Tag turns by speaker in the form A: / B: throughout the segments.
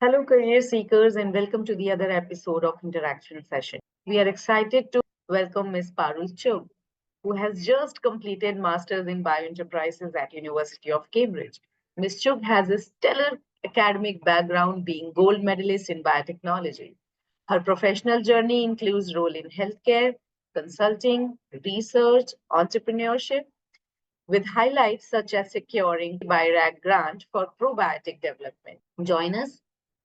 A: Hello, career seekers, and welcome to the other episode of Interaction Session. We are excited to welcome Ms. Parul Chugh, who has just completed Masters in Bioenterprises at University of Cambridge. Ms. Chugh has a stellar academic background, being gold medalist in biotechnology. Her professional journey includes role in healthcare, consulting, research, entrepreneurship, with highlights such as securing BIRAC grant for probiotic development. Join us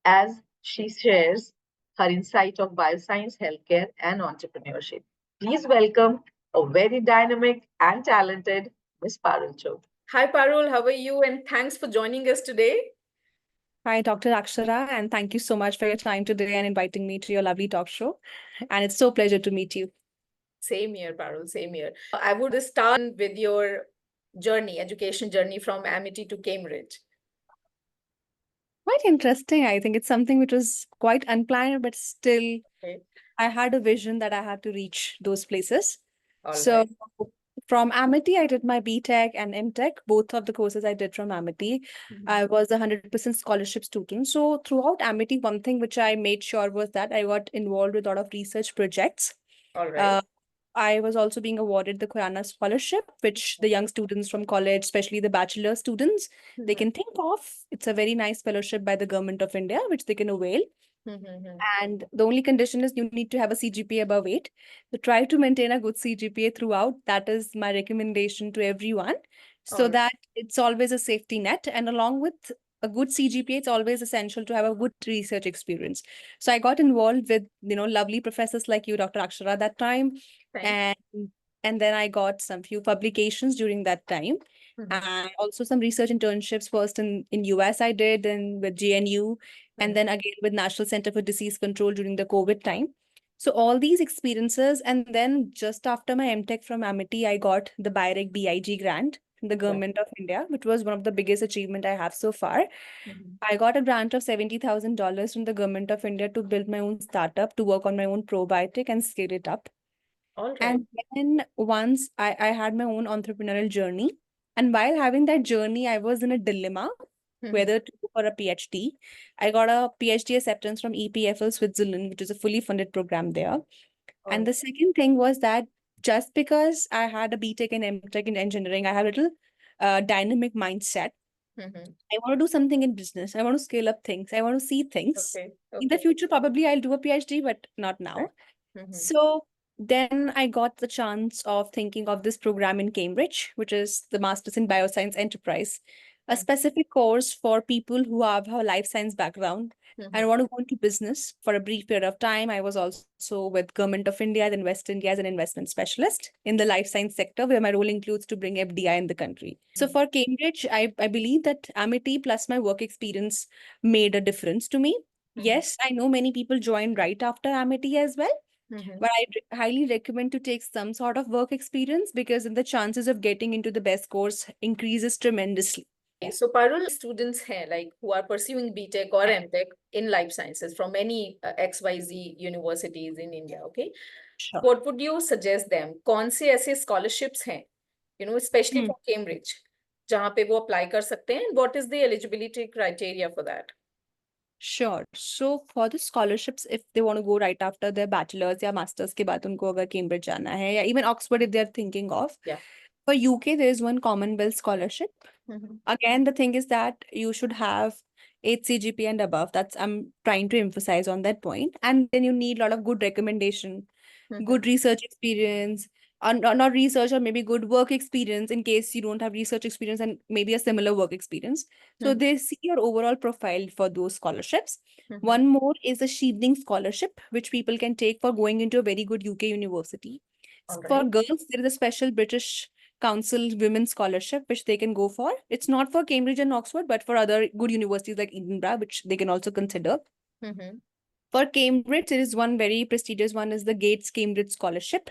A: as she shares her insight of bioscience, healthcare, and entrepreneurship. Please welcome a very dynamic and talented Ms. Parul Chugh. Hi, Parul. How are you? And thanks for joining us today.
B: Hi, Dr. Akshara, and thank you so much for your time today and inviting me to your lovely talk show. And it's so pleasure to meet you.
A: Same here, Parul. Same here. I would start with your journey, education journey from Amity to Cambridge.
B: Quite interesting. I think it's something which was quite unplanned, but still,
A: Okay.
B: I had a vision that I had to reach those places.
A: All
B: So
A: right.
B: from Amity, I did my BTech and MTech. Both of the courses I did from Amity. I was a 100% scholarship student. So throughout Amity, one thing which I made sure was that I got involved with a lot of research projects.
A: All right.
B: I was also being awarded the Khurana Scholarship, which the young students from college, especially the bachelor students, they can think of. It's a very nice fellowship by the government of India, which they can avail. And the only condition is you need to have a CGPA above 8. So try to maintain a good CGPA throughout. That is my recommendation to everyone, so
A: Alright.
B: that it's always a safety net. And along with a good CGPA, it's always essential to have a good research experience. So I got involved with, lovely professors like you, Dr. Akshara, that time.
A: Thanks.
B: And then I got some few publications during that time. And also some research internships first in US I did, and with GNU, and then again with National Center for Disease Control during the COVID time. So all these experiences, and then just after my MTech from Amity, I got the BIREC BIG grant from the government of India, which was one of the biggest achievement I have so far. I got a grant of $70,000 from the government of India to build my own startup, to work on my own probiotic and scale it up.
A: All right.
B: And then once I had my own entrepreneurial journey, and while having that journey, I was in a dilemma whether to go for a PhD. I got a PhD acceptance from EPFL Switzerland, which is a fully funded program there. And the second thing was that just because I had a BTech and MTech in engineering, I have a little dynamic mindset. I want to do something in business. I want to scale up things. I want to see things.
A: Okay.
B: In the future, probably I'll do a PhD, but not now. So then I got the chance of thinking of this program in Cambridge, which is the Masters in Bioscience Enterprise, a specific course for people who have a life science background and want to go into business for a brief period of time. I was also with Government of India and West India as an investment specialist in the life science sector, where my role includes to bring FDI in the country. So for Cambridge, I believe that Amity plus my work experience made a difference to me. Yes, I know many people join right after Amity as well. But I highly recommend to take some sort of work experience, because then the chances of getting into the best course increases tremendously.
A: So Parul, students here like who are pursuing BTech or MTech in life sciences from any XYZ universities in India, okay?
B: Sure.
A: What would you suggest them? कौन से ऐसे scholarships हैं, especially for Cambridge, जहाँ पे वो apply कर सकते हैं? What is the eligibility criteria for that?
B: Sure. So for the scholarships, if they want to go right after their bachelor's या masters के बाद उनको अगर Cambridge जाना है, या even Oxford if they're thinking of.
A: Yeah.
B: For UK, there is one Commonwealth scholarship. Again, the thing is that you should have 8 CGPA and above. I'm trying to emphasize on that point. And then you need a lot of good recommendation, good research experience, or not research, or maybe good work experience in case you don't have research experience and maybe a similar work experience. So they see your overall profile for those scholarships. One more is a Shielding Scholarship, which people can take for going into a very good UK university. For girls, there is a special British Council Women's Scholarship, which they can go for. It's not for Cambridge and Oxford, but for other good universities like Edinburgh, which they can also consider. For Cambridge, there is one very prestigious one, is the Gates Cambridge Scholarship,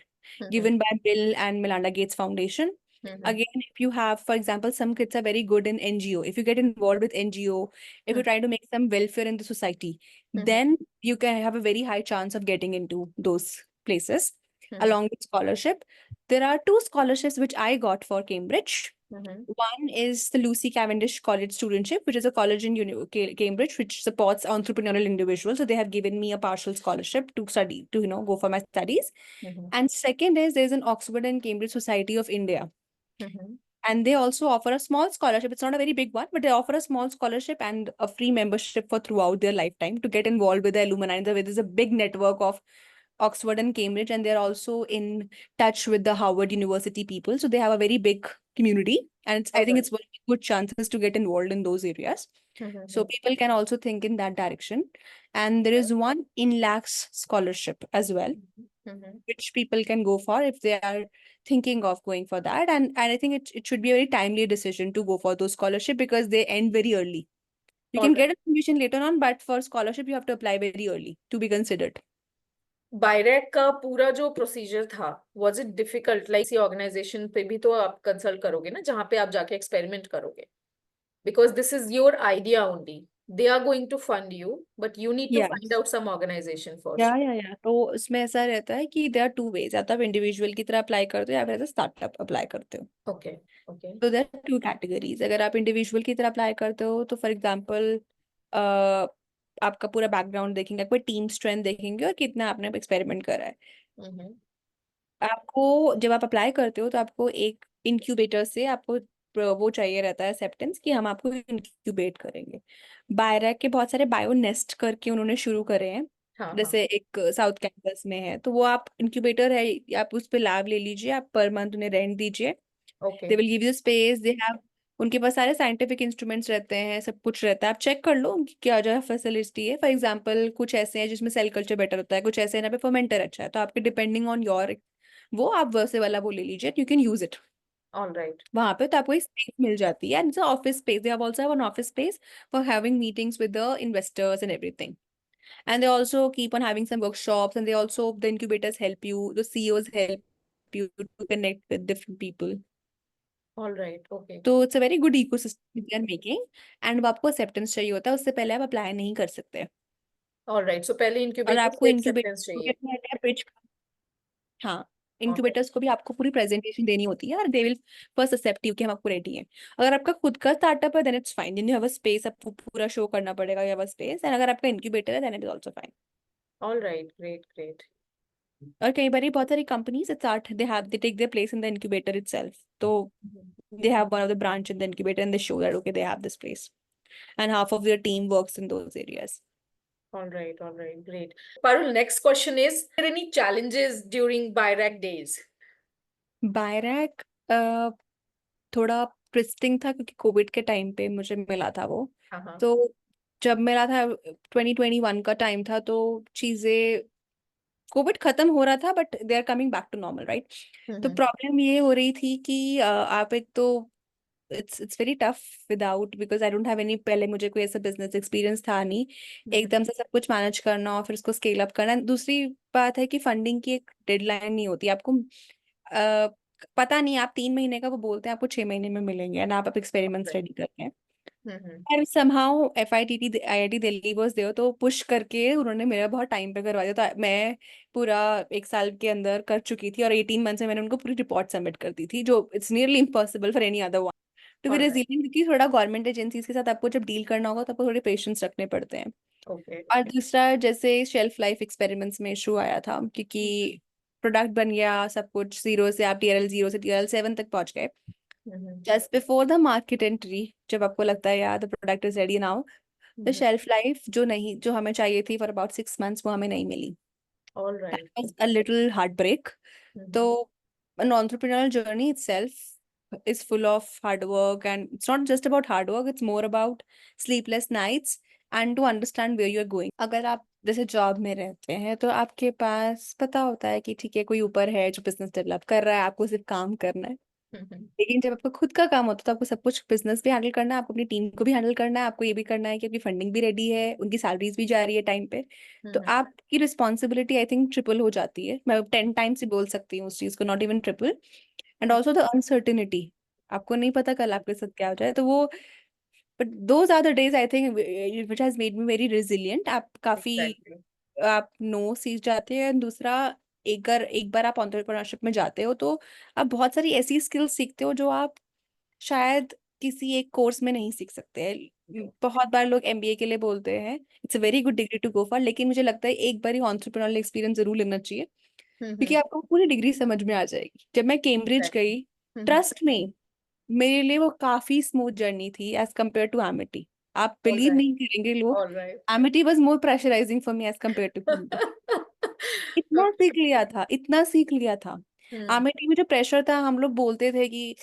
B: given by Bill and Melinda Gates Foundation. Again, if you have, for example, some kids are very good in NGO. If you get involved with NGO, if you try to make some welfare in the society, then you can have a very high chance of getting into those places. along with scholarship. There are two scholarships which I got for Cambridge. One is the Lucy Cavendish College Studentship, which is a college in Cambridge, which supports entrepreneurial individuals. So they have given me a partial scholarship to study, to go for my studies. And second is there's an Oxford and Cambridge Society of India. And they also offer a small scholarship. It's not a very big one, but they offer a small scholarship and a free membership for throughout their lifetime to get involved with the alumni. There's a big network of Oxford and Cambridge, and they're also in touch with the Harvard University people. So they have a very big community, and I think it's one of the good chances to get involved in those areas. So people can also think in that direction. And there is one INLACS scholarship as well, which people can go for if they are thinking of going for that. And I think it should be a very timely decision to go for those scholarship because they end very early. You can get admission later on, but for scholarship, you have to apply very early to be considered.
A: बायरेक का पूरा जो procedure था, was it difficult? Like इसी organisation पे भी तो आप consult करोगे ना, जहाँ पे आप जाके एक्सपेरिमेंट करोगे, because this is your idea only. They are going to fund you, but you need to
B: Yes.
A: find out some organization first.
B: या तो उसमें ऐसा रहता है कि देयर आर टू वेज, या तो आप इंडिविजुअल की तरह अप्लाई करते हो या फिर स्टार्टअप अप्लाई करते हो.
A: Okay okay.
B: तो देयर आर टू कैटेगरीज. अगर आप इंडिविजुअल की तरह अप्लाई करते हो तो फॉर एग्जांपल आपका पूरा बैकग्राउंड देखेंगे, कोई टीम स्ट्रेंथ देखेंगे और कितना आपने एक्सपेरिमेंट करा है. आपको जब आप अप्लाई करते हो तो आपको एक इंक्यूबेटर से आपको वो चाहिए रहता है एक्सेप्टेंस कि हम आपको इंक्यूबेट करेंगे. बायरैक के बहुत सारे बायो नेस्ट करके उन्होंने शुरू करे हैं. जैसे एक साउथ कैंपस में है, तो वो आप इंक्यूबेटर है, आप उस पे लैब ले लीजिए, आप पर मंथ उन्हें रेंट दीजिए. They will give you space, they have, उनके पास सारे साइंटिफिक इंस्ट्रूमेंट्स रहते हैं, सब कुछ रहता है. आप चेक कर लो उनकी क्या जो है फैसिलिटी है. फॉर एग्जांपल कुछ ऐसे हैं जिसमें सेल कल्चर बेटर होता है, कुछ ऐसे हैं पे फर्मेंटर अच्छा है. तो आपके डिपेंडिंग ऑन योर, वो आप वैसे वाला वो ले लीजिए, you can use it.
A: Alright.
B: वहां पे तो आपको एक स्पेस मिल जाती है. And office space, they also have an office space for having meetings with the investors and everything. And they also keep on having some workshops, and the incubators help you, the CEOs help you to connect with different people.
A: Alright. Okay.
B: तो it's a very good ecosystem they are making, and वो आपको acceptance चाहिए होता है, उससे पहले आप apply नहीं कर सकते.
A: ऑलराइट. सो पहले
B: और
A: इंक्यूबेटर
B: आपको
A: से
B: इंक्यूबेटर
A: एक्सेप्टेंस चाहिए.
B: पिच, हाँ, इंक्यूबेटर्स को भी आपको पूरी प्रेजेंटेशन देनी होती है, और they will first accept you कि हम आपको रेडी हैं. अगर आपका खुद का स्टार्टअप है then it's fine, then you have a space, आपको पूरा शो करना पड़ेगा, you have a space. And अगर आपका इंक्यूबेटर है then it is also fine.
A: Alright. Great great.
B: और कई बार बहुत सारी companies they take their place in the incubator itself. तो they have one of the branch in the incubator and they show that okay, they have this place, and half of their team works in those areas.
A: All right, great. Parul, next question is there any challenges during BIRAC days?
B: BIRAC थोड़ा twisting था क्योंकि Covid के time पे मुझे मिला था वो. तो जब मिला था 2021 का टाइम था, तो चीजें, कोविड खत्म हो रहा था but they are coming back to normal, right. तो प्रॉब्लम ये हो रही थी कि आप एक तो it's very tough without, because I don't have any, पहले मुझे कोई ऐसा बिजनेस एक्सपीरियंस था नहीं. एकदम से सब कुछ मैनेज करना और फिर उसको स्केल अप करना. दूसरी बात है कि फंडिंग की एक डेडलाइन नहीं होती आपको. पता नहीं, आप 3 महीने का वो बोलते हैं, आपको 6 महीने में मिलेंगे, एंड आप एक्सपेरिमेंट्स रेडी करते हैं. And somehow IIT Delhi was there, तो पुश करके उन्होंने मेरा बहुत टाइम पे करवा दिया. तो मैं पूरा 1 साल के अंदर कर चुकी थी, और 18 मंथ में मैंने उनको पूरी रिपोर्ट सबमिट कर दी थी, जो it's nearly impossible for any other one to be resilient. क्योंकि थोड़ा गवर्नमेंट एजेंसीज के साथ आपको जब डील करना होगा तो आपको थोड़े पेशेंस रखने पड़ते हैं. और दूसरा, जैसे शेल्फ लाइफ एक्सपेरिमेंट्स में इशू आया था, क्योंकि प्रोडक्ट बन गया सब कुछ, 0 से आप TRL 0 से TRL 7 तक पहुंच गए. Just before the market entry, जब आपको लगता है यार the product is ready now, the shelf life जो हमें चाहिए थी फॉर अबाउट 6 months, वो हमें नहीं मिली. That was a little heartbreak. So an entrepreneurial journey itself is full of hard work, and it's not just about hard work, it's more about sleepless nights and to understand where you're going. अगर आप जैसे job में रहते हैं तो आपके पास पता होता है कि ठीक है, कोई ऊपर है जो बिजनेस डेवलप कर रहा है, आपको सिर्फ काम करना है. लेकिन जब आपका खुद का काम होता है तो आपको सब कुछ, बिजनेस भी हैंडल करना है, आपको अपनी टीम को भी हैंडल करना है, आपको ये भी करना है कि आपकी फंडिंग भी रेडी है, उनकी सैलरीज भी जा रही है टाइम पे. तो आपकी रिस्पॉन्सिबिलिटी आई थिंक ट्रिपल हो जाती है. मैं 10 टाइम्स ही बोल सकती हूँ उस चीज को, not even triple. And also the uncertainty, आपको नहीं पता कल आपके साथ क्या हो जाए. तो वो, but those are the days I think which has made me very resilient. आप काफी आप नो सीख जाते हैं. दूसरा, एक बार आप एंटरप्रेन्योरशिप में जाते हो तो आप बहुत सारी ऐसी स्किल्स सीखते हो जो आप शायद किसी एक कोर्स में नहीं सीख सकते हैं। बहुत बार लोग एमबीए के लिए बोलते हैं it's a very good degree to go for, लेकिन मुझे लगता है एक बार ही एंटरप्रेन्योरल एक्सपीरियंस जरूर लेना चाहिए, क्योंकि आपको पूरी डिग्री समझ में आ जाएगी। जब मैं कैम्ब्रिज
A: Exactly.
B: गई, ट्रस्ट में, मेरे लिए वो काफी स्मूथ जर्नी थी एज कम्पेयर टू एमिटी। आप
A: All
B: बिलीव
A: right.
B: नहीं करेंगे लोग,
A: All right.
B: Amity was more pressurising for me as compared to Cambridge. इतना सीख
A: Okay.
B: लिया था, इतना सीख लिया था।
A: Hmm.
B: एमिटी में जो प्रेशर था, हम लोग बोलते थे कि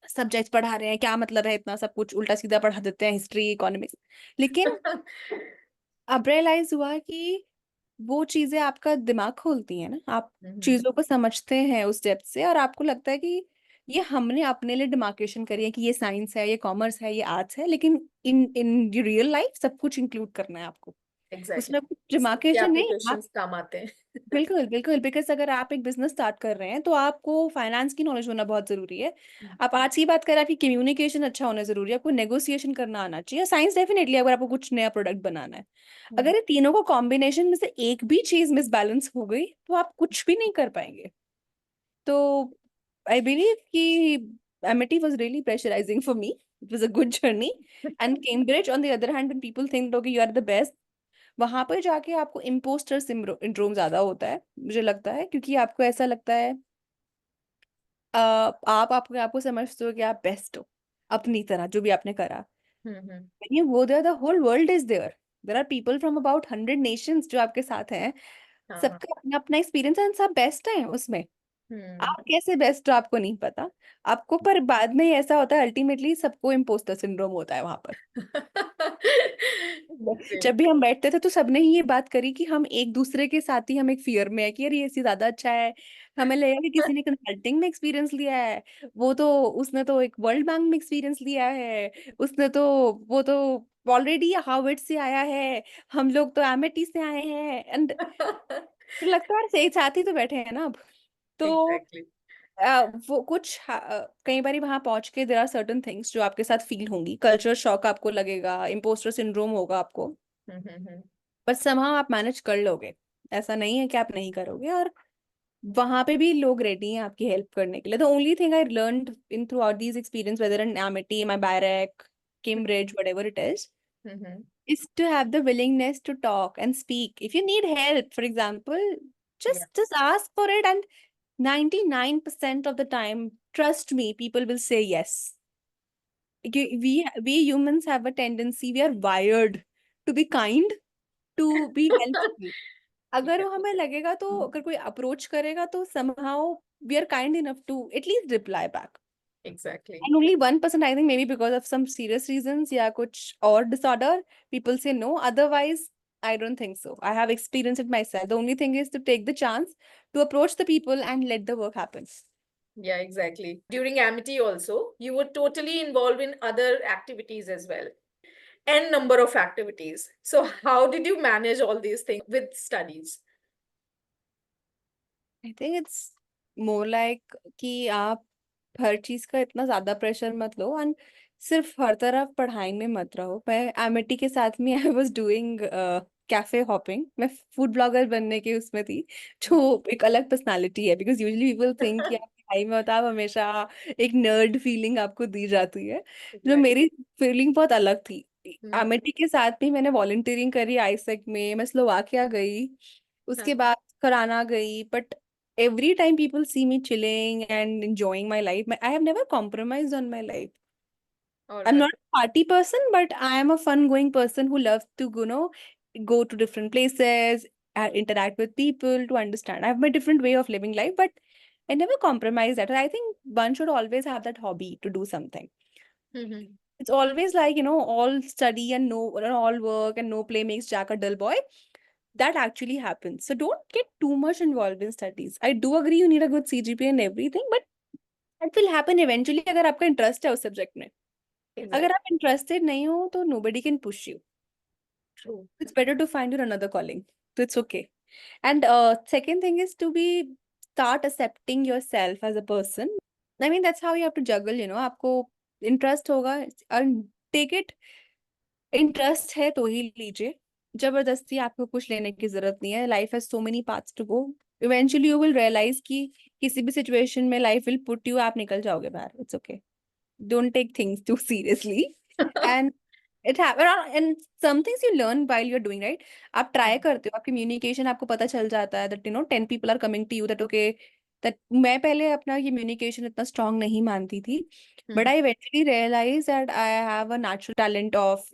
B: सब्जेक्ट्स पढ़ा रहे हैं, क्या मतलब है इतना सब कुछ उल्टा सीधा पढ़ा देते हैं, हिस्ट्री इकोनॉमिक्स। लेकिन अब रियलाइज हुआ कि वो चीजें आपका दिमाग खोलती हैं ना, आप
A: Mhm.
B: चीजों को समझते हैं उस डेप्थ से, और आपको लगता है कि ये हमने अपने लिए डिमार्केशन करी है कि ये साइंस है, ये कॉमर्स है, ये आर्ट्स है, लेकिन इन इन रियल लाइफ सब कुछ इंक्लूड करना है आपको।
A: Exactly.
B: उसमें कुछ
A: सबके
B: डिमार्केशन नहीं।
A: applications काम आते हैं।
B: बिल्कुल बिल्कुल, बिकॉज अगर आप एक बिजनेस स्टार्ट कर रहे हैं तो आपको फाइनेंस की नॉलेज होना बहुत जरूरी है। आप आज की बात करें, आपकी कम्युनिकेशन अच्छा होना जरूरी है, आपको नेगोशिएशन करना आना चाहिए, साइंस डेफिनेटली अगर आपको कुछ नया प्रोडक्ट बनाना है।
A: हम्म,
B: अगर ये तीनों को कॉम्बिनेशन में से एक भी चीज मिसबैलेंस हो गई तो आप कुछ भी नहीं कर पाएंगे। तो आई बिलीव कि Amity was really pressurising for me, it was a good journey. And Cambridge on the other hand, when people think okay you are the best, वहां पर जाके आपको इम्पोस्टर सिंड्रोम ज्यादा होता है मुझे लगता है, क्योंकि आपको ऐसा लगता है आप आपको समझते हो कि आप बेस्ट हो अपनी तरह जो भी आपने करा।
A: हम्म,
B: When you go there, the whole world is there. There are people from about 100 nations जो आपके साथ हैं।
A: हाँ हाँ।
B: सबका अपना अपना एक्सपीरियंस है, सब बेस्ट हैं उसमें।
A: हम्म।
B: आप कैसे बेस्ट हो आपको नहीं पता आपको, पर बाद में ऐसा होता है, अल्टीमेटली सबको इम्पोस्टर सिंड्रोम होता है वहां पर। जब
A: Great.
B: भी हम बैठते थे तो सबने ही ये बात करी कि हम एक दूसरे के साथ ही हम एक फियर में है कि यार ये सी ज्यादा अच्छा है। हमें लगा कि किसी ने कंसल्टिंग में एक्सपीरियंस लिया है, वो तो उसने तो एक वर्ल्ड बैंक में एक्सपीरियंस लिया है, उसने तो वो तो ऑलरेडी हार्वर्ड से आया है, हम लोग तो एमआईटी से आए हैं। एंड फिर लगता है यार सही साथ ही तो बैठे हैं ना अब। तो
A: Exactly.
B: वो कुछ कई बार वहां पहुंच के देयर आर सर्टेन थिंग्स जो आपके साथ फील होंगी, कल्चर शॉक आपको लगेगा, इम्पोस्टर सिंड्रोम होगा आपको,
A: हम्म।
B: पर समहाउ आप मैनेज कर लोगे। ऐसा नहीं है कि आप नहीं करोगे, और वहां पे भी लोग रेडी हैं आपकी हेल्प करने के लिए। The only thing I learned in throughout these experience, whether in Amity, my barrack, Cambridge, whatever it
A: hmm.
B: is to have the willingness to talk and speak. If you need help, for example,
A: Yeah.
B: just ask for it, and 99% of the time, trust me, people will say yes. We humans have a tendency, we are wired to be kind, to be helpful. अगर
A: Yeah.
B: वो हमें लगेगा तो, अगर कोई approach करेगा तो somehow we are kind enough to at least reply back.
A: Exactly.
B: And only 1%, I think, maybe because of some serious reasons, yeah, kuch or disorder, people say no. Otherwise, I don't think so. I have experienced it myself. The only thing is to take the chance to approach the people and let the work happen.
A: Yeah, exactly. During Amity also, you were totally involved in other activities as well. N number of activities. So how did you manage all these things with studies?
B: I think it's more like कि आप हर चीज का इतना ज्यादा pressure मत लो, and सिर्फ हर तरफ पढ़ाई में मत रहो। मैं एमिटी के साथ में I was doing cafe hopping, मैं फूड ब्लॉगर बनने की उसमें थी, जो एक अलग पर्सनालिटी है, बिकॉज यूजुअली पीपल थिंक कि आप पढ़ाई में होता है, आप हमेशा एक नर्ड फीलिंग आपको दी जाती है, जो
A: Exactly.
B: मेरी फीलिंग बहुत अलग थी।
A: Hmm.
B: एमिटी के साथ भी मैंने वॉलंटियरिंग करी आईसेक में, मैं स्लोवाकिया गई, उसके
A: हाँ.
B: बाद कराना गई, but every time people see me chilling and enjoying my life, I have never compromised on my life.
A: All
B: I'm
A: right.
B: not a party person, but I am a fun-going person who loves to, go to different places, interact with people to understand. I have my different way of living life, but I never compromise that. I think one should always have that hobby to do something.
A: Mm-hmm.
B: It's always like, all study and no, all work and no play makes Jack a dull boy. That actually happens. So don't get too much involved in studies. I do agree you need a good CGPA and everything, but it will happen eventually अगर आपका interest है उस subject में। अगर
A: Exactly.
B: आप interested नहीं हो तो nobody can push you.
A: True.
B: It's better to find your another calling. So it's okay. And second thing is to be start accepting yourself as a person. I mean that's how you have to juggle, आपको interest होगा and take it, interest है तो ही लीजिए, जबरदस्ती आपको कुछ लेने की जरूरत नहीं है। Life has so many paths to go, eventually you will realise कि किसी भी सिचुएशन में लाइफ विल पुट यू, आप निकल जाओगे बाहर, it's okay, don't take things too seriously. And it happen, and some things you learn while you're doing, right? आप try करते हो, आप कम्युनिकेशन आपको पता चल जाता है that 10 people are coming to you that okay, that मैं पहले अपना कम्युनिकेशन इतना स्ट्रांग नहीं मानती थी, but I eventually realized that I have a natural talent of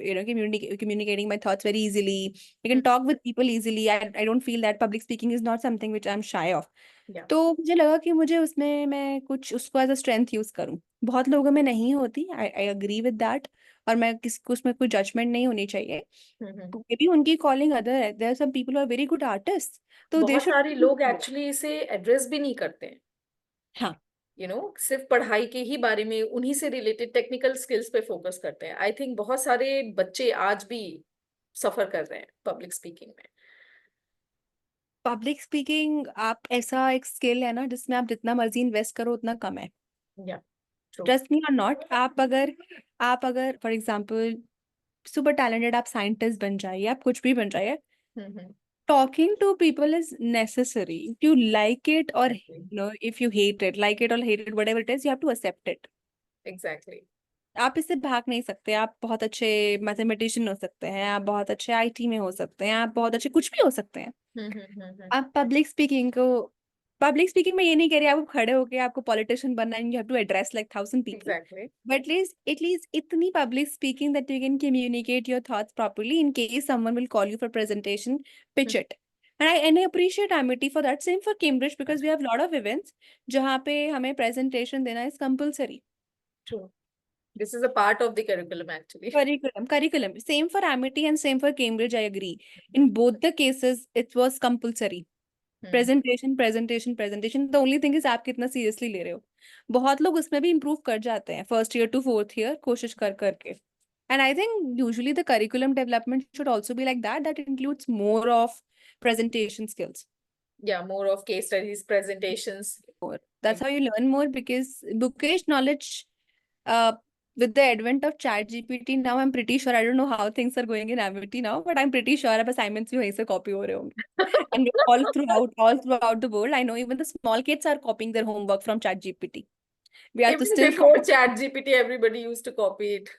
B: communicating my thoughts very easily. I can talk with people easily. I don't feel that public speaking is not something which I'm shy of.
A: Yeah.
B: तो मुझे लगा कि मुझे उसमें मैं कुछ उसको as a strength use करूं। बहुत लोगों में नहीं होती, आई एग्री विद दैट, और मैं किसको उसमें कोई जजमेंट नहीं होनी चाहिए। मे बी उनकी कॉलिंग अदर है, there are some people are very good artist, तो दे
C: बहुत
B: शुड।
C: सारे लोग एक्चुअली इसे एड्रेस भी नहीं करते हैं,
B: हाँ,
C: सिर्फ पढ़ाई के ही बारे में, उन्हीं से रिलेटेड टेक्निकल स्किल्स पे फोकस करते हैं। आई थिंक बहुत सारे बच्चे आज भी सफर कर रहे हैं पब्लिक स्पीकिंग में।
B: पब्लिक स्पीकिंग आप ऐसा एक स्किल है ना जिसमें आप जितना मर्जी इन्वेस्ट करो उतना कम है।
C: या
B: ट्रस्ट मी और नॉट, आप अगर फॉर एग्जाम्पल सुपर टैलेंटेड, आप साइंटिस्ट बन जाइए, आप कुछ भी बन जाइए, talking to people is necessary. If you like it or if you hate it, like it or hate it, whatever it is, you have to accept it.
C: Exactly.
B: आप इससे भाग नहीं सकते। आप बहुत अच्छे मैथमेटिशियन हो सकते हैं, आप बहुत अच्छे आईटी में हो सकते हैं, आप बहुत अच्छे कुछ भी हो सकते हैं। आप पब्लिक स्पीकिंग में ये नहीं कह रही आपको खड़े होके आपको पॉलिटिशियन बनना है, you have to address like 1000 people.
C: Exactly.
B: But at least इतनी public speaking that you can communicate your thoughts properly in case someone will call you for presentation, pitch it. And I appreciate Amity for that. Same for Cambridge because we have a lot of events जहाँ पे हमें presentation देना is compulsory.
C: True. This is a part of the curriculum actually.
B: Curriculum. Same for Amity and same for Cambridge, I agree. In both the cases, it was compulsory. Presentation. The only thing is आप कितना seriously ले रहे हो। बहुत लोग उसमें भी improve कर जाते हैं first year to fourth year कोशिश कर करके। And I think usually the curriculum development should also be like that includes more of presentation skills.
C: Yeah, more of case studies, presentations.
B: That's how you learn more because bookish knowledge, with the advent of chat GPT, now I'm pretty sure, I don't know how things are going in Amity now, but I'm pretty sure अब assignments भी वहीं से copy हो रहे होंगे। And all throughout the world, I know even the small kids are copying their homework from chat GPT. We are to
C: Even
B: still
C: before chat GPT, everybody used to copy it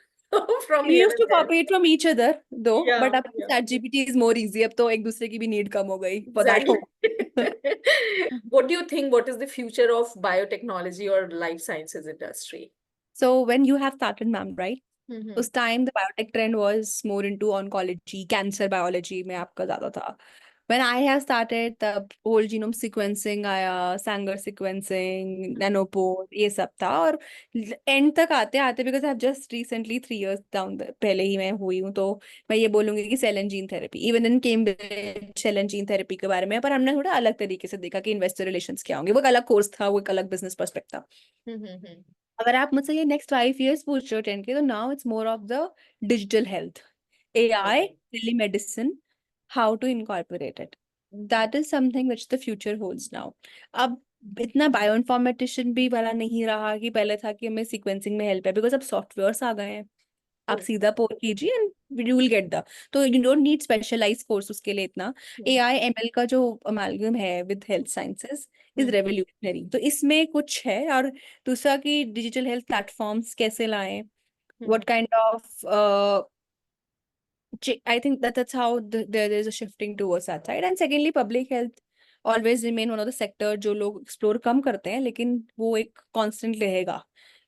C: from
B: we
C: here
B: used to
C: and there.
B: copy it from each other though,
C: Yeah,
B: but अब
C: yeah.
B: chat GPT is more easy, अब तो एक दूसरे की भी need कम हो गई for that homework.
C: What do you think? What is the future of biotechnology or life sciences industry?
B: So when you have started, ma'am, right?
C: Mm-hmm.
B: उस time the biotech trend was more into oncology, cancer biology में आपका ज्यादा था। When I have started तब whole genome sequencing आया, Sanger sequencing, Nanopore, ये सब था। और एंड तक आते आते, because I have just recently 3 years down पहले ही मैं हुई हूँ, तो मैं ये बोलूंगी कि cell and gene therapy, even in Cambridge cell and gene therapy के बारे में, पर हमने थोड़ा अलग तरीके से देखा कि इन्वेस्टर रिलेशंस क्या होंगे। वो एक अलग कोर्स था, वो एक अलग बिजनेस पर्सपेक्ट था। अगर आप मुझसे ये नेक्स्ट 5 years पूछ रहे हो 10 के, तो now it's more of the digital health, AI, telemedicine, how to incorporate it. That is something which the future holds now. अब इतना बायोइन्फॉर्मेटिशियन भी वाला नहीं रहा कि पहले था कि हमें सीक्वेंसिंग में हेल्प है, बिकॉज अब सॉफ्टवेयर्स आ गए हैं, आप सीधा पोर कीजिए and you will get the, तो you don't need specialize course उसके लिए इतना। AI/ML का जो अमालगम है with health sciences is revolutionary, तो इसमें कुछ है। और दूसरा कि डिजिटल हेल्थ प्लेटफॉर्म्स कैसे लाएं, what kind of I think that's how there is a shifting towards that side. And secondly, public health always remain one of the sector जो लोग explore कम करते हैं, लेकिन वो एक constant रहेगा।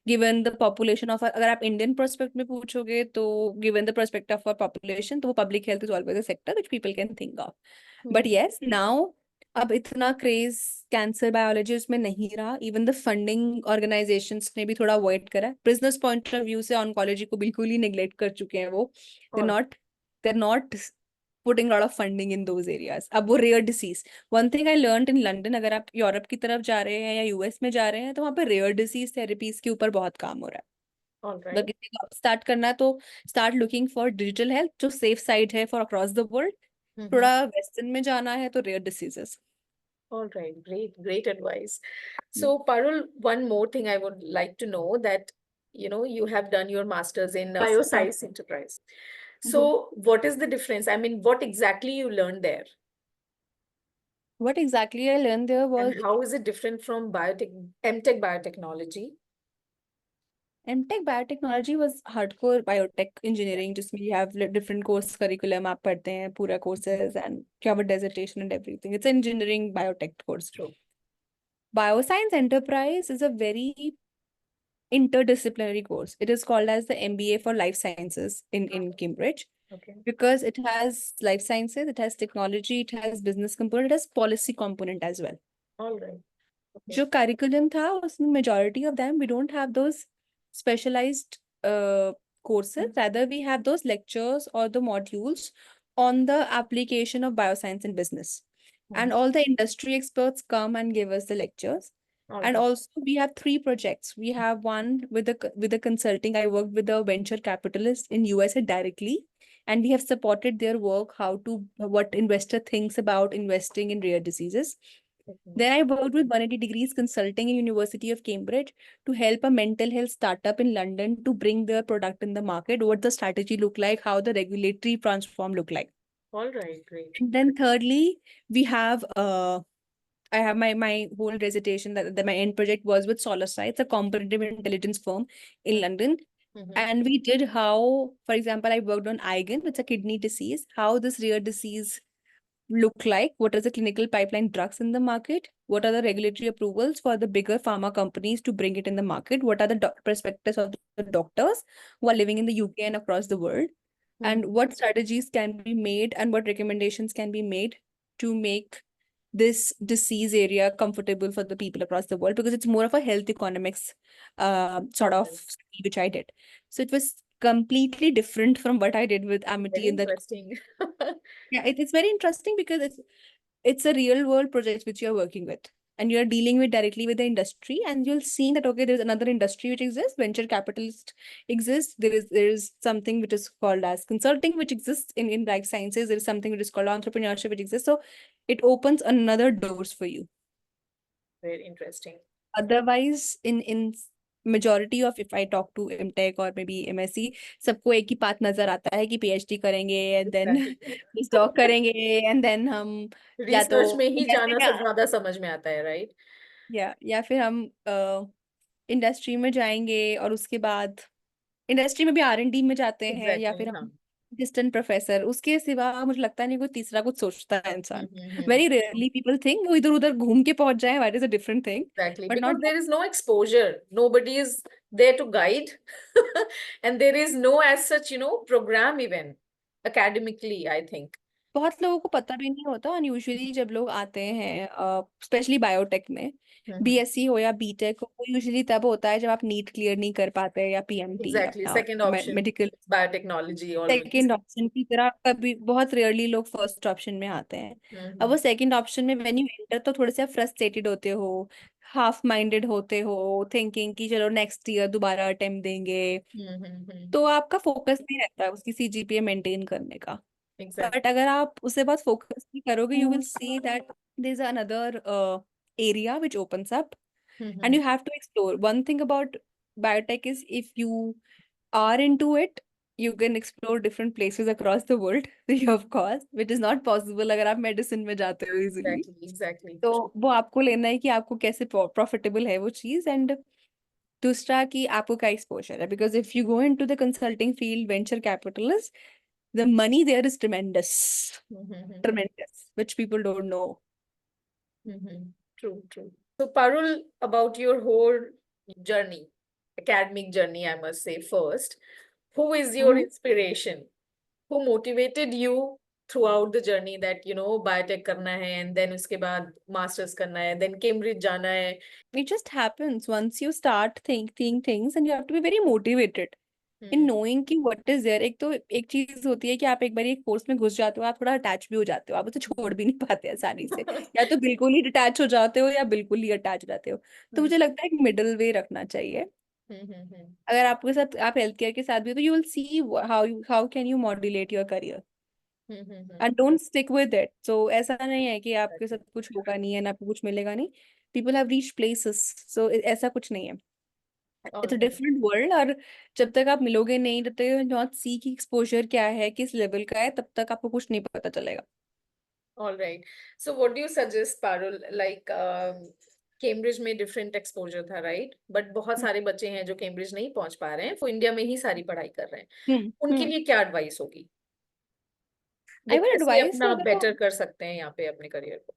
B: Given the population of, अगर आप Indian perspective में पूछोगे तो given the perspective of our population, तो वो public health is always a sector which people can think of. But yes, now अब इतना क्रेज कैंसर बायोलॉजी उसमें नहीं रहा। इवन द फंडिंग ऑर्गेनाइजेशंस ने भी थोड़ा अवॉइड करा। बिजनेस पॉइंट ऑफ व्यू से ऑन्कोलॉजी को बिल्कुल ही नेग्लेक्ट कर चुके हैं वो। they're not putting a lot of funding in those areas. अब वो rare disease, one thing I learned in London, अगर आप यूरोप की तरफ जा रहे हैं या यूएस में जा रहे हैं तो वहाँ पे रेयर डिसीज थेरेपीज के ऊपर बहुत काम हो रहा है। अगर किसी को स्टार्ट करना है तो start looking for digital health जो सेफ साइड है फॉर अक्रॉस द वर्ल्ड। थोड़ा वेस्टर्न में जाना है तो rare diseases.
C: All right, great advice. So, Parul, one more thing I would like to know that, you have done your master's in bioscience enterprise. So, what is the difference? I mean, what exactly you learned there?
B: What exactly I learned there was
C: And how is it different from MTech biotechnology?
B: MTech biotechnology was hardcore biotech engineering, जिसमें you have different course curriculum आप पढ़ते हैं पूरा courses and you have a dissertation and everything. It's an engineering biotech course.
C: True.
B: Bioscience enterprise is a very interdisciplinary course. It is called as the MBA for life sciences in Cambridge
C: Okay.
B: because it has life sciences, it has technology, it has business component, it has policy component as well.
C: All right. Okay.
B: जो curriculum था उसमें majority of them we don't have those specialized courses. Rather we have those lectures or the modules on the application of bioscience in business. And all the industry experts come and give us the lectures.
C: All
B: And
C: right.
B: also we have 3 projects. We have one with the consulting. I worked with a venture capitalist in USA directly, and we have supported their work, what investor thinks about investing in rare diseases.
C: Okay.
B: Then I worked with 180 Degrees Consulting in University of Cambridge to help a mental health startup in London to bring their product in the market. What the strategy look like, how the regulatory transform look like.
C: All right, great.
B: And then thirdly, we have I have my whole dissertation that my end project was with SolarSci. It's a competitive intelligence firm in London. And we did how, for example, I worked on IgAN, it's a kidney disease, how this rare disease look like, what are the clinical pipeline drugs in the market, what are the regulatory approvals for the bigger pharma companies to bring it in the market, what are the perspectives of the doctors who are living in the UK and across the world, and what strategies can be made and what recommendations can be made to make this disease area comfortable for the people across the world, because it's more of a health economics sort of study which I did. So it was completely different from what I did with Amity
C: Very
B: in that.
C: interesting.
B: Yeah, it's very interesting because it's a real world project which you're working with, and you're dealing with directly with the industry, and you'll see that okay, there's another industry which exists, venture capitalist exists, there is something which is called as consulting which exists in life sciences, there is something which is called entrepreneurship which exists. So it opens another doors for you.
C: Very interesting.
B: Otherwise, in majority of if I talk to MTech or maybe MSc, सबको एक ही path नजर आता है कि PhD करेंगे and then postdoc करेंगे and then हम या तो
C: रिसर्च में ही
B: industry
C: जाना
B: में
C: सब ज्यादा समझ में आता है, राइट?
B: या फिर हम इंडस्ट्री में जाएंगे और उसके बाद इंडस्ट्री में भी R&D में जाते हैं, या
C: एग्जैक्टली,
B: फिर
C: हाँ.
B: हम असिस्टेंट प्रोफेसर, उसके सिवा मुझे लगता नहीं कोई तीसरा कुछ सोचता है इंसान.
C: हम्म.
B: वेरी रेयरली पीपल थिंक वो इधर उधर घूम के पहुंच जाए, that is a different thing,
C: Exactly,
B: but
C: because
B: not.
C: there is no exposure. Nobody is there to guide. And there is no as such, program even academically, I think.
B: बहुत लोगों को पता भी नहीं होता, और यूजुअली जब लोग आते हैं स्पेशली बायोटेक में, बीएससी हो या बीटेक हो, वो यूजुअली तब होता है जब आप नीट क्लियर नहीं कर पाते या पीएमटी
C: Exactly.
B: या
C: Second option,
B: medical.
C: biotechnology always.
B: Second option की तरह कभी बहुत रेयरली लोग फर्स्ट ऑप्शन में आते हैं. अब वो सेकेंड ऑप्शन में व्हेन यू एंटर तो थोड़े से फ्रस्ट्रेटेड होते हो, हाफ माइंडेड होते हो, थिंकिंग कि चलो नेक्स्ट ईयर दोबारा अटेम्प्ट देंगे, तो आपका फोकस नहीं रहता है उसकी सीजीपीए मेंटेन करने का.
C: Exactly.
B: बट अगर आप उससे बाद फोकस भी करोगे, you will see that there is another area which opens up and you have to explore. One thing about biotech is if you are into it, you can explore different places across the world, of course, which is not possible अगर आप medicine में जाते हो easily.
C: Exactly.
B: तो वो आपको लेना है कि आपको कैसे profitable है वो चीज, and दूसरा कि आपको क्या exposure है, because if you go into the consulting field, venture capitalist, the money there is tremendous, which people don't know.
C: True. So, Parul, about your whole journey, academic journey, I must say first, who is your inspiration? Who motivated you throughout the journey that, biotech करना है, and then उसके बाद masters करना है, then Cambridge जाना है?
B: It just happens once you start thinking things, and you have to be very motivated in knowing कि what is there. एक तो एक चीज होती है कि आप एक बार एक कोर्स में घुस जाते हो, आप थोड़ा अटैच भी हो जाते हो, आप उसे छोड़ भी नहीं पाते आसानी से. या तो बिल्कुल ही डिटैच हो जाते हो या बिल्कुल ही अटैच रहते हो. तो मुझे लगता है एक मिडिल वे रखना चाहिए. अगर आपके साथ आप हेल्थ केयर के साथ भी हो, तो you will see how can you modulate your career and don't stick with it. So ऐसा नहीं है कि आपके साथ कुछ होगा नहीं है ना, आपको कुछ मिलेगा नहीं. पीपल हैव रीच्ड प्लेसेस, सो ऐसा कुछ नहीं है. इट्स अ डिफरेंट वर्ल्ड, और जब तक आप मिलोगे नहीं, जब तक नॉट सी की एक्सपोजर क्या है, किस लेवल का है, तब तक आपको कुछ नहीं पता चलेगा.
C: All right. So what do you suggest, Parul? Like Cambridge में डिफरेंट एक्सपोजर था, राइट? बट बहुत सारे बच्चे हैं जो कैम्ब्रिज नहीं पहुंच पा रहे हैं, वो इंडिया में ही सारी पढ़ाई कर रहे हैं, उनके लिए क्या एडवाइस होगी? वो
B: आई वुड
C: कैसे
B: एडवाइस
C: अपना
B: अगर
C: बेटर कर सकते हैं यहाँ पे अपने करियर को?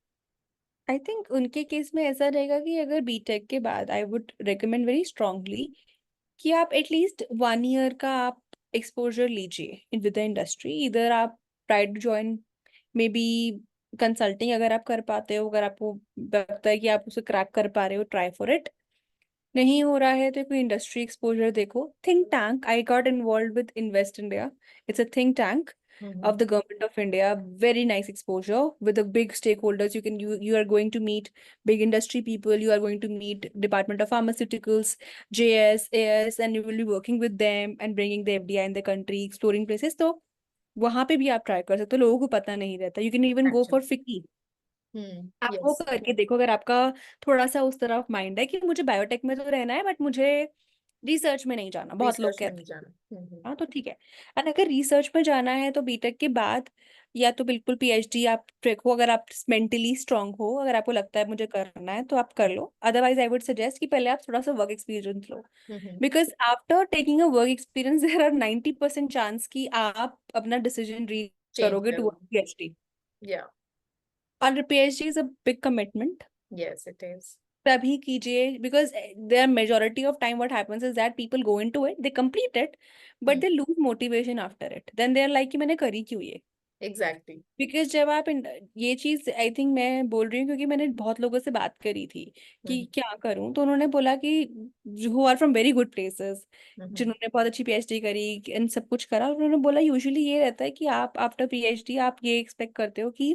B: आई थिंक उनके केस में ऐसा रहेगा कि अगर बीटेक के बाद I would recommend very strongly कि आप एटलीस्ट 1 ईयर का आप एक्सपोजर लीजिए इन विद द इंडस्ट्री। इधर आप try to join maybe consulting, अगर आप कर पाते हो, अगर आपको लगता है कि आप उसे क्रैक कर पा रहे हो, ट्राई फॉर इट। नहीं हो रहा है तो कोई इंडस्ट्री एक्सपोजर देखो। Think tank, I got involve with invest India, it's a think tank of the government of India. Very nice exposure with the big stakeholders. You are going to meet big industry people. You are going to meet Department of Pharmaceuticals, JS, AS, and you will be working with them and bringing the FDI in the country, exploring places. तो वहां पे भी आप try कर सकते हो, लोगों को पता नहीं रहता। यू कैन इवन गो
C: अच्छा।
B: फॉर फिकी। आप वो
C: यस।
B: करके देखो, अगर आपका थोड़ा सा उस तरफ माइंड है कि मुझे बायोटेक में तो रहना है बट मुझे रिसर्च में नहीं जाना, बहुत लोग
C: रिसर्च में
B: कहते
C: नहीं
B: हैं।
C: जाना।
B: हाँ तो ठीक है। और अगर रिसर्च में जाना है तो बीटेक के बाद या तो बिल्कुल पीएचडी आप ट्रैक हो, अगर आप मेंटली स्ट्रांग हो, अगर आपको लगता है मुझे करना है तो आप कर लो। अदरवाइज आई वुड सजेस्ट कि पहले आप थोड़ा सा वर्क एक्सपीरियंस लो, because after taking a work experience there are 90% chance कि आप अपना डिसीजन रीच
C: चेंज
B: करोगे टू
C: करो।
B: पीएचडी।
C: या।
B: और PhD is a big commitment,
C: yes it is.
B: तभी कीजिए। Because there majority of time what happens is that people go into it, they complete it, but they lose motivation after it, then they are like कि मैंने करी क्यों ये।
C: Exactly.
B: Because जब आप ये चीज आई थिंक मैं बोल रही हूँ क्योंकि मैंने बहुत लोगों से बात करी थी कि क्या करूं, तो उन्होंने बोला कि who are from very good places, जिन्होंने बहुत अच्छी पीएचडी करी एंड सब कुछ करा, उन्होंने बोला यूजुअली ये रहता है कि आप आफ्टर पीएचडी आप ये एक्सपेक्ट करते हो कि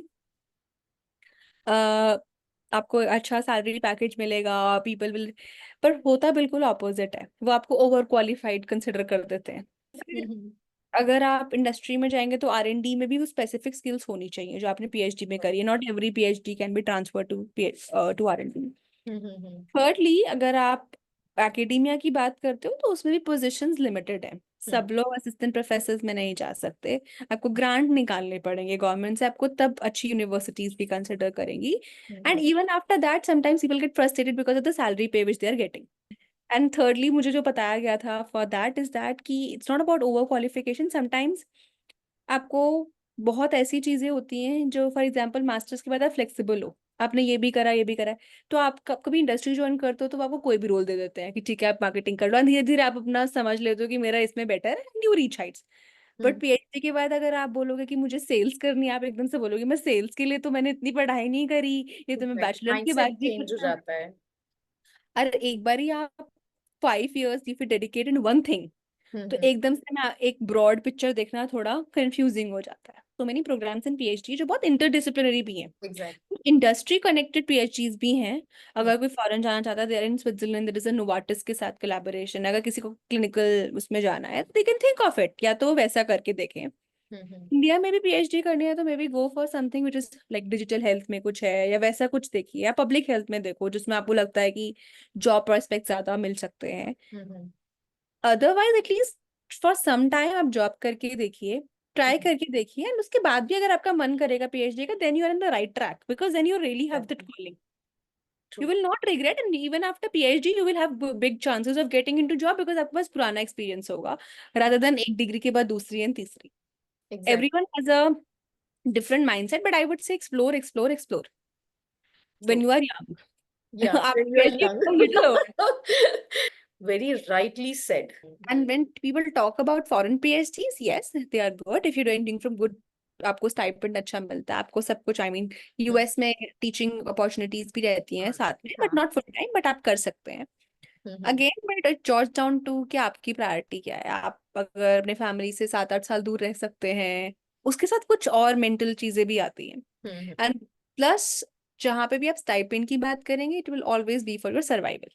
B: अ, आपको अच्छा सैलरी पैकेज मिलेगा, पीपल विल, पर होता बिल्कुल ऑपोजिट है। वो आपको ओवर क्वालिफाइड कंसिडर कर देते हैं। फिर अगर आप इंडस्ट्री में जाएंगे तो आर एन डी में भी वो स्पेसिफिक स्किल्स होनी चाहिए जो आपने पीएचडी में करी है। Not every PhD can be transfer to R N D. Thirdly, अगर आप एकेडेमिया की बात करते हो तो उसमें भी पोजीशंस लिमिटेड है। सब लोग असिस्टेंट प्रोफेसर में नहीं जा सकते, आपको ग्रांट निकालने पड़ेंगे गवर्नमेंट से, आपको तब अच्छी यूनिवर्सिटीज भी कंसिडर करेंगी। And even after that sometimes people get frustrated because of the salary पे which they are getting. And thirdly, मुझे जो बताया गया था फॉर दैट इज दैट कि it's not about over qualification. Sometimes आपको बहुत ऐसी चीजें होती हैं जो फॉर एग्जांपल मास्टर्स के बाद आप फ्लेक्सिबल हो, आपने ये भी करा ये भी करा है, तो आप कभी इंडस्ट्री ज्वाइन करते हो तो वो आपको कोई भी रोल दे देते हैं कि ठीक है आप मार्केटिंग कर लो, धीरे धीरे आप अपना समझ लेते हो कि मेरा इसमें बेटर है and you reach Heights. But PhD के बाद अगर आप बोलोगे कि मुझे सेल्स करनी है, आप एकदम से बोलोगे मैं सेल्स के लिए तो मैंने इतनी पढ़ाई नहीं करी, ये तो मैं बैचलर के
C: माइंडसेट
B: बाद भी
C: चेंज हो
B: करता।
C: जाता है।
B: अरे एक बार ही आप 5 years if you dedicate in one thing, तो एकदम से मैं एक ब्रॉड पिक्चर देखना थोड़ा कंफ्यूजिंग हो जाता है। तो मेनी प्रोग्राम्स इन पीएचडी जो बहुत इंटरडिसिप्लिनरी भी हैं,
C: एग्जैक्टली।
B: इंडस्ट्री कनेक्टेड पीएचडीज भी हैं। अगर कोई फॉरेन जाना चाहता है, there in Switzerland there is a Novartis के साथ कोलैबोरेशन। अगर किसी को क्लिनिकल उसमें जाना है they can think of it, या तो वो वैसा करके देखें। इंडिया में भी पीएचडी करनी है तो may be go for something which is like digital health में कुछ है या वैसा कुछ देखिए, या पब्लिक हेल्थ में देखो जिसमें आपको लगता है कि जॉब प्रोस्पेक्ट ज्यादा मिल सकते हैं। Otherwise at least for some time आप जॉब करके देखिए, ट्राई करके देखिए, एंड उसके बाद भी अगर आपका मन करेगा पीएचडी का, then you are in the right track because then you really have that calling. You will not regret, and even after PhD you will have big chances of getting into job because आपके पास पुराना experience होगा rather than एक degree के बाद दूसरी and तीसरी। Everyone has a different mindset, but I would say explore when you are young.
C: Yeah,
B: आप
C: when you are
B: PhD
C: young.
B: करो, middle हो।
C: Very rightly said.
B: And when people talk about foreign PhDs, yes, they are good if you're doing from good, आपको stipend अच्छा मिलता है, आपको सब कुछ। आई मीन यूएस में टीचिंग अपॉर्चुनिटीज भी रहती हैं साथ में, but not full time, but आप कर सकते हैं। अगेन बट इट जॉर्ज डाउन टू कि आपकी प्रायोरिटी क्या है। आप अगर अपने फैमिली से 7-8 साल दूर रह सकते हैं, उसके साथ कुछ और मेंटल चीजें भी आती हैं। एंड प्लस जहाँ पे भी आप स्टाइपेंड की बात करेंगे, it will always be for your survival.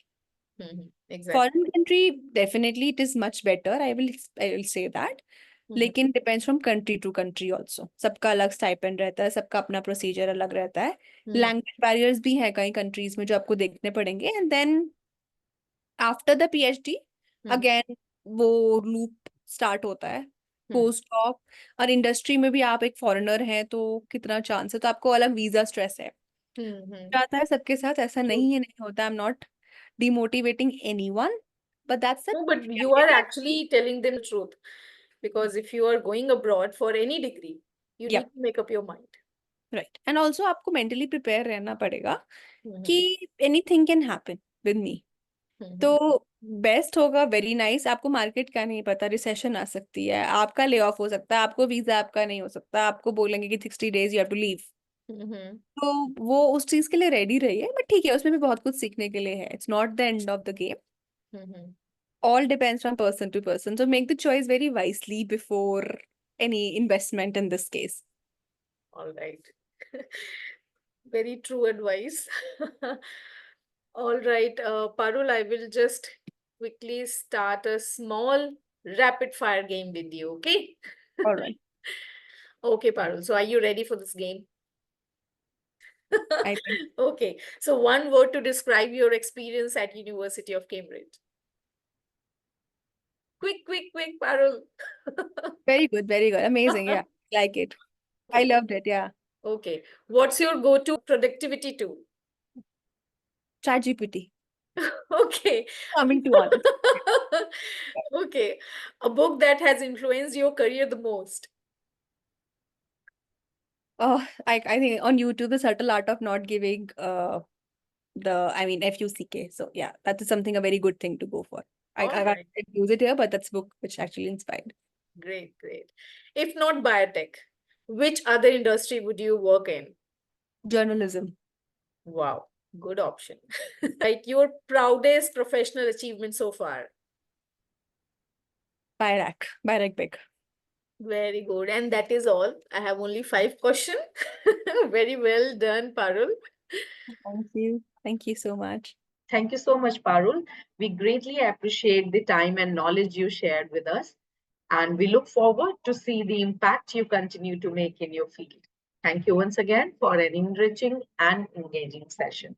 C: Exactly.
B: Foreign country definitely it is much better, I will say that, लेकिन depends from country to country also. सबका अलग स्टाइपेंड रहता है, सबका अपना प्रोसीजर अलग रहता है। लैंग्वेज बैरियर्स भी हैं कई कंट्रीज में जो आपको देखने पड़ेंगे। And then after the PhD again वो लूप स्टार्ट होता है पोस्ट डॉक और इंडस्ट्री में भी आप एक फॉरेनर हैं तो कितना चांस है, तो आपको अलग वीजा स्ट्रेस है। जाता है सबके साथ, ऐसा नहीं है, नहीं होता। I am not demotivating anyone, but that's the
C: No, but you are actually telling them the truth. Because if you are going abroad for any degree, you
B: Yep.
C: need to make up your mind.
B: right. And also आपको mentally prepare रहना पड़ेगा
C: Mhm.
B: कि anything can happen with me.
C: Mhm.
B: तो best होगा, very nice. आपको market का नहीं पता, रिसेशन आ सकती है, आपका ले ऑफ हो सकता है, आपको वीजा आपका नहीं हो सकता, आपको बोलेंगे कि 60 days you have to leave.
C: Mhm.
B: तो वो उस चीज के लिए रेडी रहिए, बट ठीक है, उसमें भी बहुत कुछ सीखने के लिए है। It's not the end of the game.
C: Mhm.
B: All depends from person to person, so make the choice very wisely before any investment in this case.
C: All right. Very true advice. All right, Parul, I will just quickly start a small rapid fire game with you, okay?
B: All right.
C: Okay, Parul. So are you ready for this game?
B: I think
C: Okay. So one word to describe your experience at University of Cambridge. Quick, Parul.
B: very good, amazing. Yeah, like it. I loved it. Yeah.
C: Okay. What's your go-to productivity tool?
B: ChatGPT.
C: Okay.
B: Coming to honest.
C: Okay. A book that has influenced your career the most.
B: Oh, I think on YouTube, The Subtle Art of Not Giving FUCK. So yeah, that is something a very good thing to go for. I
C: All
B: can't
C: right.
B: use it here, but that's a book which actually inspired.
C: Great, great. If not biotech, which other industry would you work in?
B: Journalism.
C: Wow, good option. Right, your proudest professional achievement so far.
B: Bayrak Big.
C: Very good. And that is all. I have only 5 questions. Very well done, Parul.
B: Thank you. Thank you so much.
A: Thank you so much, Parul. We greatly appreciate the time and knowledge you shared with us, and we look forward to see the impact you continue to make in your field. Thank you once again for an enriching and engaging session.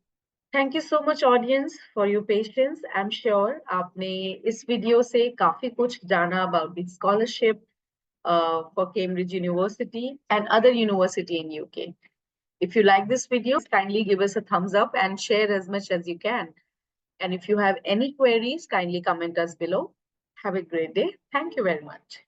A: Thank you so much, audience, for your patience. I'm sure आपने इस video से काफी कुछ जाना about the scholarship for Cambridge University and other university in UK. If you like this video, kindly give us a thumbs up and share as much as you can. And if you have any queries, kindly comment us below. Have a great day. Thank you very much.